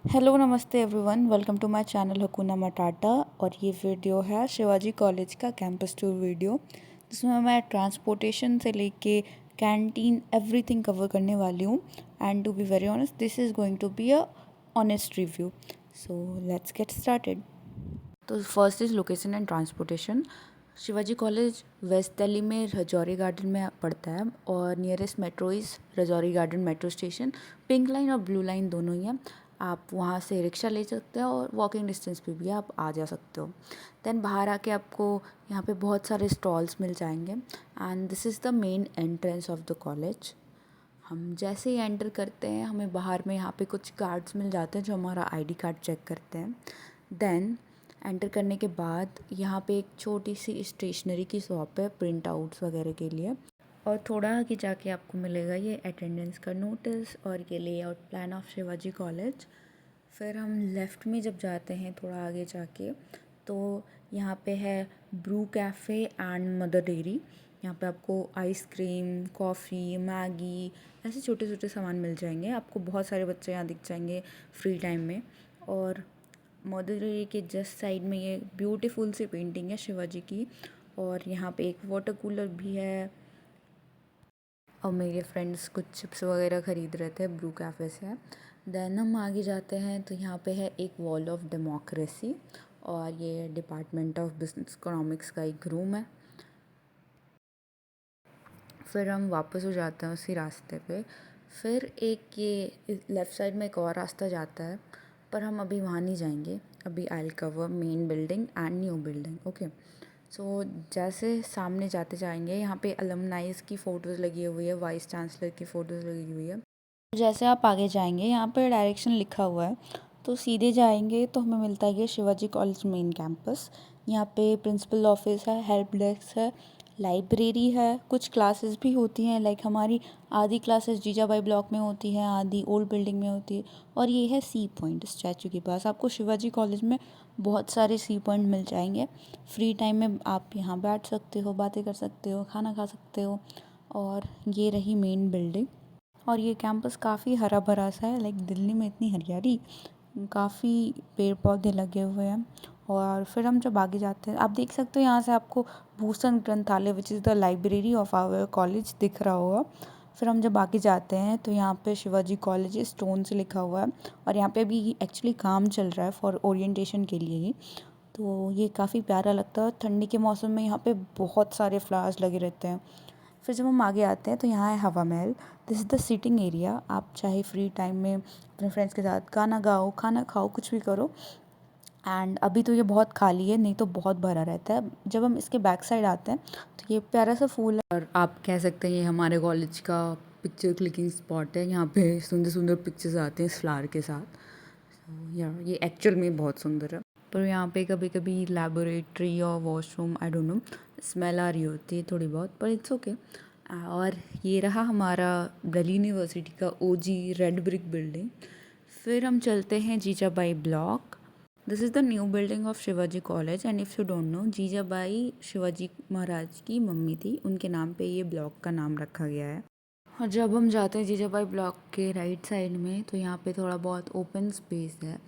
Hello नमस्ते everyone, welcome to my channel Hakuna Matata. और ये वीडियो है शिवाजी कॉलेज का कैंपस टूर वीडियो, जिसमें मैं ट्रांसपोर्टेशन से लेके कैंटीन एवरीथिंग कवर करने वाली हूँ। And to be very honest, this is going to be a honest review. So let's get started. तो first is location and transportation. Shivaji College west Delhi में Rajouri Garden में पड़ता है और nearest metro is Rajouri Garden metro station. Pink line और blue line दोनों ही हैं। आप वहाँ से रिक्शा ले सकते हो और वॉकिंग डिस्टेंस पे भी आप आ जा सकते हो। देन बाहर आके आपको यहाँ पे बहुत सारे स्टॉल्स मिल जाएंगे and this is the main entrance of the college. हम जैसे ही एंटर करते हैं हमें बाहर में यहाँ पे कुछ गार्ड्स मिल जाते हैं जो हमारा आईडी कार्ड चेक करते हैं। देन एंटर करने के बाद यहाँ पे एक छोटी सी स्टेशनरी की शॉप है प्रिंट आउट्स वगैरह के लिए। और थोड़ा आगे जाके आपको मिलेगा ये अटेंडेंस का नोटिस और ये layout plan of Shivaji college. फिर हम लेफ़्ट में जब जाते हैं थोड़ा आगे जाके, तो यहाँ पे है Bru cafe and Mother Dairy. यहाँ पे आपको आइसक्रीम, कॉफ़ी, मैगी ऐसे छोटे छोटे सामान मिल जाएंगे। आपको बहुत सारे बच्चे यहाँ दिख जाएंगे फ्री टाइम में। और मदर डेयरी के जस्ट साइड में ये ब्यूटीफुल सी पेंटिंग है शिवाजी की। और यहाँ पे एक वाटर कूलर भी है। और मेरे फ्रेंड्स कुछ चिप्स वगैरह ख़रीद रहे थे ब्रू कैफ़े से। देन हम आगे जाते हैं तो यहाँ पे है एक वॉल ऑफ डेमोक्रेसी और ये डिपार्टमेंट ऑफ बिजनेस इकोनॉमिक्स का एक रूम है। फिर हम वापस हो जाते हैं उसी रास्ते पे। फिर एक ये लेफ़्ट साइड में एक और रास्ता जाता है, पर हम अभी वहाँ नहीं जाएंगे। अभी I will cover main building and new building. Okay, so जैसे सामने जाते जाएंगे यहाँ पे अलमनाइज़ की फ़ोटोज़ लगी हुई है, वाइस चांसलर की फ़ोटोज़ लगी हुई है। जैसे आप आगे जाएंगे यहाँ पे डायरेक्शन लिखा हुआ है, तो सीधे जाएंगे तो हमें मिलता है ये शिवाजी कॉलेज मेन कैंपस। यहाँ पे प्रिंसिपल ऑफिस है, हेल्प डेस्क है, लाइब्रेरी है, कुछ क्लासेस भी होती हैं। लाइक हमारी आधी क्लासेस जीजाबाई ब्लॉक में होती हैं, आधी ओल्ड बिल्डिंग में होती है। और ये है सी पॉइंट स्टैचू के पास। आपको शिवाजी कॉलेज में बहुत सारे सी पॉइंट मिल जाएंगे। फ्री टाइम में आप यहाँ बैठ सकते हो, बातें कर सकते हो, खाना खा सकते हो। और ये रही मेन बिल्डिंग। और ये कैंपस काफ़ी हरा भरा सा है। लाइक दिल्ली में इतनी हरियाली, काफ़ी पेड़ पौधे लगे हुए हैं। और फिर हम जब आगे जाते हैं, आप देख सकते हो यहाँ से आपको Bhushan Granthalaya which is the library of our college दिख रहा होगा। फिर हम जब आगे जाते हैं तो यहाँ पे शिवाजी कॉलेज स्टोन से लिखा हुआ है। और यहाँ पे अभी एक्चुअली काम चल रहा है फॉर ओरिएंटेशन के लिए ही। तो ये काफ़ी प्यारा लगता है। ठंडी के मौसम में यहाँ पे बहुत सारे फ्लावर्स लगे रहते हैं। फिर जब हम आगे आते हैं तो यहाँ है Hawa Mahal. This is the seating area. आप चाहे फ्री टाइम में अपने फ्रेंड्स के साथ गाना गाओ, खाना खाओ, कुछ भी करो। एंड अभी तो ये बहुत खाली है, नहीं तो बहुत भरा रहता है। जब हम इसके बैक साइड आते हैं तो ये प्यारा सा फूल है। और आप कह सकते हैं ये हमारे कॉलेज का पिक्चर क्लिकिंग स्पॉट है। यहाँ पे सुंदर सुंदर पिक्चर्स आते हैं इस फ्लावर के साथ। ये एक्चुअल में बहुत सुंदर है। पर यहाँ पे कभी कभी लैबोरेटरी और washroom, I don't know, smell आ रही होती है थोड़ी बहुत, पर इट्स ओके। और ये रहा हमारा दिल्ली यूनिवर्सिटी का ओजी रेड ब्रिक बिल्डिंग। फिर हम चलते हैं Jijabai block. This is the new building of Shivaji College. And if you don't know, Jijabai Shivaji Maharaj की मम्मी थी, उनके नाम पे ये ब्लॉक का नाम रखा गया है। और जब हम जाते हैं जीजाबाई ब्लॉक के राइट साइड में, तो यहाँ पे थोड़ा बहुत ओपन स्पेस है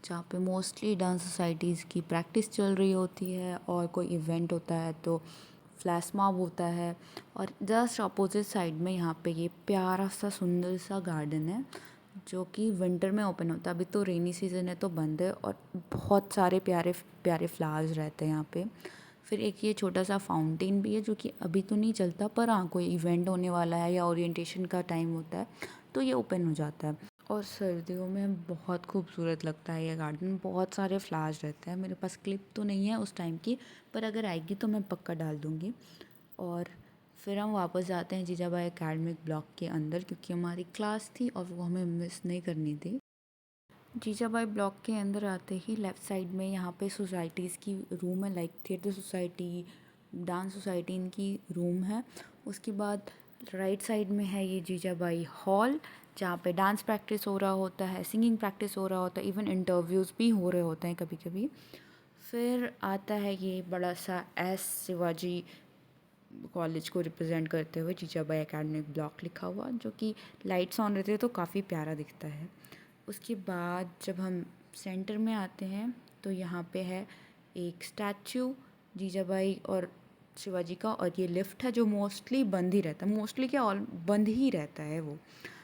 जहाँ पे मोस्टली डांस सोसाइटीज़ की प्रैक्टिस चल रही होती है। और कोई इवेंट होता है तो फ्लैश मॉब होता है। और जस्ट अपोजिट साइड में यहाँ पे ये प्यारा सा सुंदर सा गार्डन है जो कि विंटर में ओपन होता है। अभी तो रेनी सीज़न है तो बंद है। और बहुत सारे प्यारे प्यारे फ्लावर्स रहते हैं यहाँ पे। फिर एक ये छोटा सा फाउंटेन भी है जो कि अभी तो नहीं चलता, पर हाँ कोई इवेंट होने वाला है या ओरिएंटेशन का टाइम होता है तो ये ओपन हो जाता है। और सर्दियों में बहुत खूबसूरत लगता है ये गार्डन। बहुत सारे फ्लावर्स रहते हैं। मेरे पास क्लिप तो नहीं है उस टाइम की, पर अगर आएगी तो मैं पक्का डाल दूँगी। और फिर हम वापस जाते हैं जीजाबाई एकेडमिक ब्लॉक के अंदर, क्योंकि हमारी क्लास थी और वो हमें मिस नहीं करनी थी। जीजाबाई ब्लॉक के अंदर आते ही लेफ़्ट साइड में यहाँ पे सोसाइटीज़ की रूम है। Like theatre society, dance society, इनकी रूम है। उसके बाद राइट साइड में है ये जीजाबाई हॉल, जहाँ पे डांस प्रैक्टिस हो रहा होता है, सिंगिंग प्रैक्टिस हो रहा होता है, इवन इंटरव्यूज़ भी हो रहे होते हैं कभी कभी। फिर आता है ये बड़ा सा एस शिवाजी कॉलेज को रिप्रेजेंट करते हुए जीजाबाई एकेडमिक ब्लॉक लिखा हुआ, जो कि लाइट्स ऑन रहते हैं तो काफ़ी प्यारा दिखता है। उसके बाद जब हम सेंटर में आते हैं तो यहाँ पे है एक स्टैचू जीजाबाई और शिवाजी का, और ये लिफ्ट है जो मोस्टली बंद ही रहता है, मोस्टली क्या ऑल बंद ही रहता है वो।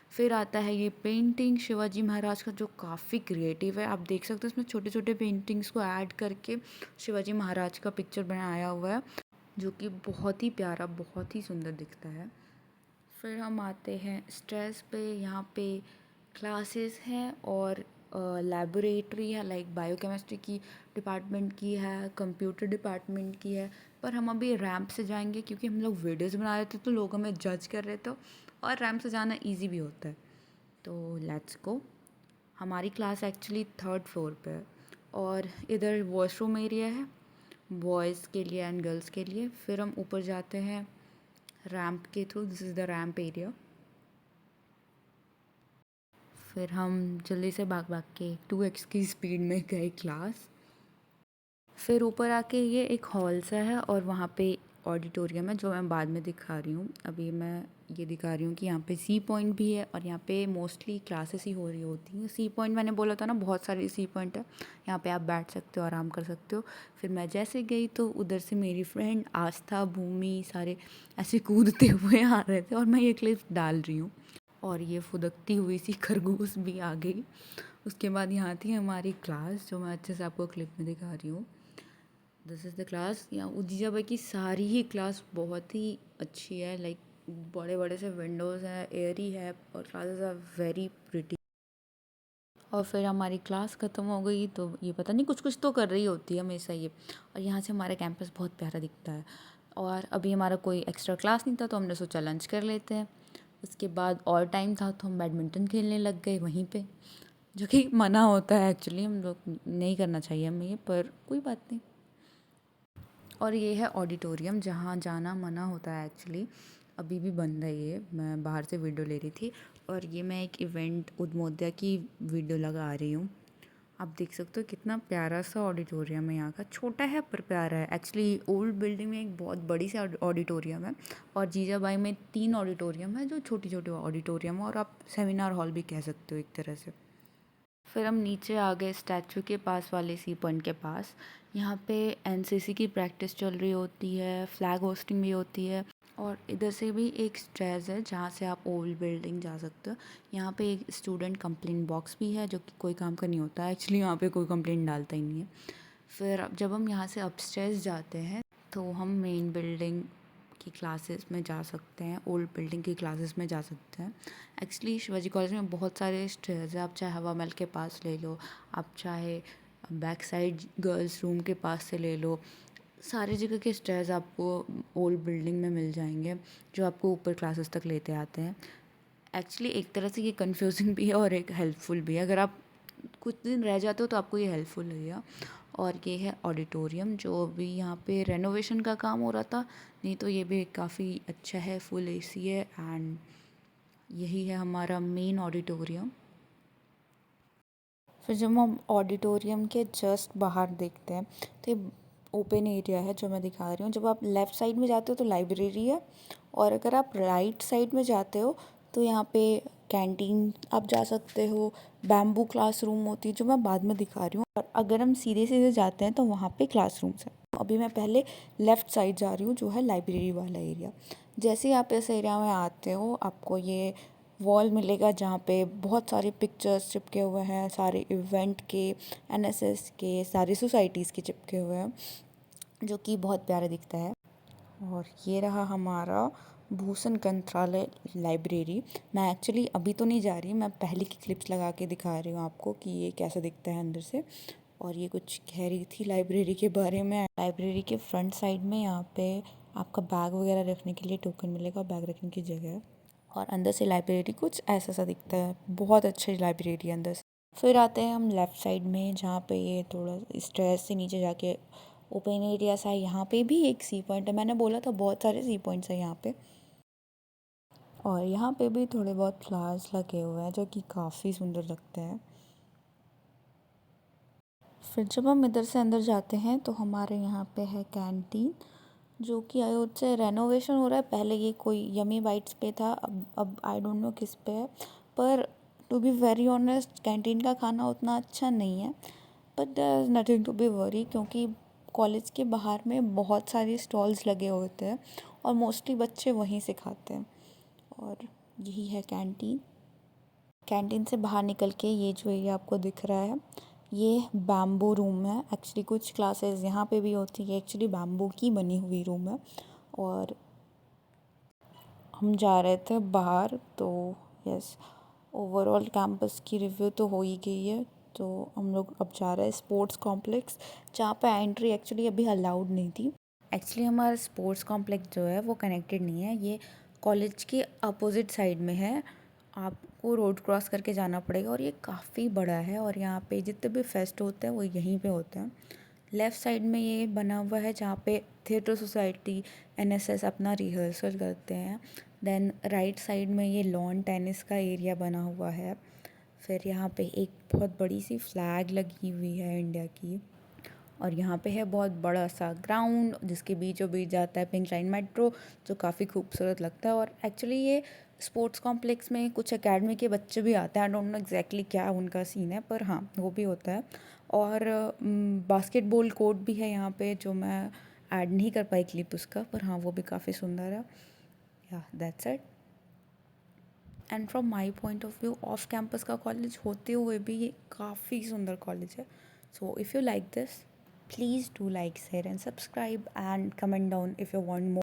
फिर आता है ये पेंटिंग शिवाजी महाराज का जो काफ़ी क्रिएटिव है, आप देख सकते हो इसमें छोटे छोटे पेंटिंग्स को ऐड करके शिवाजी महाराज का पिक्चर बनाया हुआ है, जो कि बहुत ही प्यारा, बहुत ही सुंदर दिखता है। फिर हम आते हैं स्टेज पे, यहाँ पे क्लासेस हैं और लैबोरेटरी है, लाइक बायोकेमिस्ट्री की डिपार्टमेंट की है, कंप्यूटर डिपार्टमेंट की है। पर हम अभी रैंप से जाएंगे क्योंकि हम लोग वीडियोज़ बना रहे थे तो लोग हमें जज कर रहे थे, और रैंप से जाना इजी भी होता है। तो लेट्स गो। हमारी क्लास एक्चुअली थर्ड फ्लोर पे है, और इधर वॉशरूम एरिया है बॉयज़ के लिए एंड गर्ल्स के लिए। फिर हम ऊपर जाते हैं रैंप के through, this is the ramp area. फिर हम जल्दी से भाग भाग के 2x की स्पीड में गए क्लास। फिर ऊपर आके ये एक हॉल सा है और वहाँ पे ऑडिटोरियम है जो मैं बाद में दिखा रही हूँ। अभी मैं ये दिखा रही हूँ कि यहाँ पे सी पॉइंट भी है, और यहाँ पे मोस्टली क्लासेस ही हो रही होती हैं। सी पॉइंट मैंने बोला था ना, बहुत सारे सी पॉइंट है, यहाँ पे आप बैठ सकते हो, आराम कर सकते हो। फिर मैं जैसे गई तो उधर से मेरी फ्रेंड आस्था, भूमि सारे ऐसे कूदते हुए आ रहे थे, और मैं ये क्लिप डाल रही हूँ। और ये फुदकती हुई सी खरगोश भी आ गई। उसके बाद यहाँ थी हमारी क्लास जो मैं अच्छे से आपको क्लिप में दिखा रही हूँ। This is the class. यहाँ उजीजा भाई की सारी ही क्लास बहुत ही अच्छी है, लाइक बड़े बड़े से विंडोज़ हैं, एयरी है, और क्लासेस आर वेरी प्रिटी। और फिर हमारी क्लास ख़त्म हो गई तो ये पता नहीं कुछ कुछ तो कर रही होती है हमेशा ये। और यहाँ से हमारा कैंपस बहुत प्यारा दिखता है। और अभी हमारा कोई एक्स्ट्रा क्लास नहीं था तो हमने सोचा लंच कर लेते हैं। उसके बाद और टाइम था तो हम बैडमिंटन खेलने लग गए वहीं पे, जो कि मना होता है एक्चुअली, हम लोग नहीं करना चाहिए हमें ये, पर कोई बात नहीं। और ये है ऑडिटोरियम जहाँ जाना मना होता है एक्चुअली, अभी भी बंद है ये। मैं बाहर से वीडियो ले रही थी, और ये मैं एक इवेंट उद्मोद्या की वीडियो लगा रही हूँ। आप देख सकते हो कितना प्यारा सा ऑडिटोरियम है यहाँ का, छोटा है पर प्यारा है। एक्चुअली ओल्ड बिल्डिंग में एक बहुत बड़ी सी ऑडिटोरियम है, और जीजाबाई में 3 ऑडिटोरियम है जो छोटी छोटी ऑडिटोरियम है, और आप सेमिनार हॉल भी कह सकते हो एक तरह से। फिर हम नीचे आ गए स्टैचू के पास वाले सी पॉइंट के पास। यहाँ पे एनसीसी की प्रैक्टिस चल रही होती है, फ्लैग होस्टिंग भी होती है, और इधर से भी एक स्टेज है जहाँ से आप ओल्ड बिल्डिंग जा सकते हो। यहाँ पे एक स्टूडेंट कंप्लेंट बॉक्स भी है जो कि कोई काम का नहीं होता है एक्चुअली, यहाँ पे कोई कंप्लेंट डालता ही नहीं है। फिर जब हम यहाँ से अपस्टेयर्स जाते हैं तो हम मेन बिल्डिंग की क्लासेस में जा सकते हैं, ओल्ड बिल्डिंग की क्लासेस में जा सकते हैं। एक्चुअली शिवाजी कॉलेज में बहुत सारे स्टेयर्स हैं, आप चाहे हवा महल के पास ले लो, आप चाहे बैक साइड गर्ल्स रूम के पास से ले लो, सारी जगह के स्टेयर्स आपको ओल्ड बिल्डिंग में मिल जाएंगे जो आपको ऊपर क्लासेस तक लेते आते हैं। एक्चुअली एक तरह से ये कंफ्यूजिंग भी है और एक हेल्पफुल भी है, अगर आप कुछ दिन रह जाते हो तो आपको ये हेल्पफुल लगेगा। और ये है ऑडिटोरियम जो अभी यहाँ पे रेनोवेशन का काम हो रहा था, नहीं तो ये भी काफ़ी अच्छा है, फुल एसी है, एंड यही है हमारा मेन ऑडिटोरियम। फिर जब हम ऑडिटोरियम के जस्ट बाहर देखते हैं तो ये ओपन एरिया है जो मैं दिखा रही हूँ। जब आप लेफ़्ट साइड में जाते हो तो लाइब्रेरी है, और अगर आप राइट साइड में जाते हो तो यहाँ पे कैंटीन आप जा सकते हो, बैम्बू क्लासरूम होती है जो मैं बाद में दिखा रही हूँ, और अगर हम सीधे सीधे जाते हैं तो वहाँ पे क्लासरूम्स हैं। अभी मैं पहले लेफ़्ट साइड जा रही हूँ जो है लाइब्रेरी वाला एरिया। जैसे ही आप इस एरिया में आते हो आपको ये वॉल मिलेगा जहाँ पे बहुत सारे पिक्चर्स चिपके हुए हैं, सारे इवेंट के, एनएसएस के, सारी सोसाइटीज़ के चिपके हुए हैं, जो कि बहुत प्यारा दिखता है। और ये रहा हमारा भूषण ग्रंथालय लाइब्रेरी। मैं एक्चुअली अभी तो नहीं जा रही, मैं पहले की क्लिप्स लगा के दिखा रही हूँ आपको कि ये कैसा दिखता है अंदर से। और ये कुछ कह रही थी लाइब्रेरी के बारे में। लाइब्रेरी के फ्रंट साइड में यहाँ पे आपका बैग वगैरह रखने के लिए टोकन मिलेगा, बैग रखने की जगह है। और अंदर से लाइब्रेरी कुछ ऐसा सा दिखता है, बहुत अच्छी लाइब्रेरी अंदर से। फिर आते हैं हम लेफ़्ट साइड में जहाँ पे ये थोड़ा स्टेयर्स से नीचे जाके ओपन एरिया सा है। यहाँ पे भी एक सी पॉइंट है, मैंने बोला था बहुत सारे सी पॉइंट्स हैं यहाँ पे। और यहाँ पे भी थोड़े बहुत फ्लावर्स लगे हुए हैं जो कि काफ़ी सुंदर लगते हैं। फिर जब हम इधर से अंदर जाते हैं तो हमारे यहाँ पे है कैंटीन, जो कि आई वुड से रेनोवेशन हो रहा है। पहले ये कोई यमी बाइट्स पे था, अब आई डोंट नो किस पे है, पर to be very honest canteen का खाना उतना अच्छा नहीं है, but there is nothing to be worry, क्योंकि कॉलेज के बाहर में बहुत सारे स्टॉल्स लगे होते हैं और मोस्टली बच्चे वहीं से खाते हैं। और यही है कैंटीन। कैंटीन से बाहर निकल के ये जो एरिया आपको दिख रहा है, ये बैम्बू रूम है। एक्चुअली कुछ क्लासेस यहाँ पे भी होती है, एक्चुअली बैम्बू की बनी हुई रूम है। और हम जा रहे थे बाहर, तो यस, ओवरऑल कैंपस की रिव्यू तो हो ही गई है। तो हम लोग अब जा रहे हैं स्पोर्ट्स कॉम्प्लेक्स, जहाँ पे एंट्री एक्चुअली अभी अलाउड नहीं थी। एक्चुअली हमारा स्पोर्ट्स कॉम्प्लेक्स जो है वो कनेक्टेड नहीं है, ये कॉलेज के अपोजिट साइड में है। आपको रोड क्रॉस करके जाना पड़ेगा और ये काफ़ी बड़ा है और यहाँ पे जितने भी फेस्ट होते हैं वो यहीं पे होते हैं। लेफ़्ट साइड में ये बना हुआ है जहाँ पे थिएटर सोसाइटी, एनएसएस अपना रिहर्सल करते हैं। देन राइट साइड में ये लॉन टेनिस का एरिया बना हुआ है। फिर यहाँ पे एक बहुत बड़ी सी फ्लैग लगी हुई है इंडिया की, और यहाँ पे है बहुत बड़ा सा ग्राउंड जिसके बीचों बीच जाता है पिंक लाइन मेट्रो, जो काफ़ी खूबसूरत लगता है। और एक्चुअली ये स्पोर्ट्स कॉम्प्लेक्स में कुछ एकेडमी के बच्चे भी आते हैं, आई डोंट नो एग्जैक्टली क्या उनका सीन है, पर हाँ वो भी होता है। और बास्केटबॉल कोर्ट भी है यहाँ पे, जो मैं ऐड नहीं कर पाई क्लिप उसका, पर हाँ वो भी काफ़ी सुंदर है। या that's it. And from my point of view, off campus का कॉलेज होते हुए भी ये काफ़ी सुंदर कॉलेज है। So if you like this, please do like, share and subscribe, and comment down if you want more.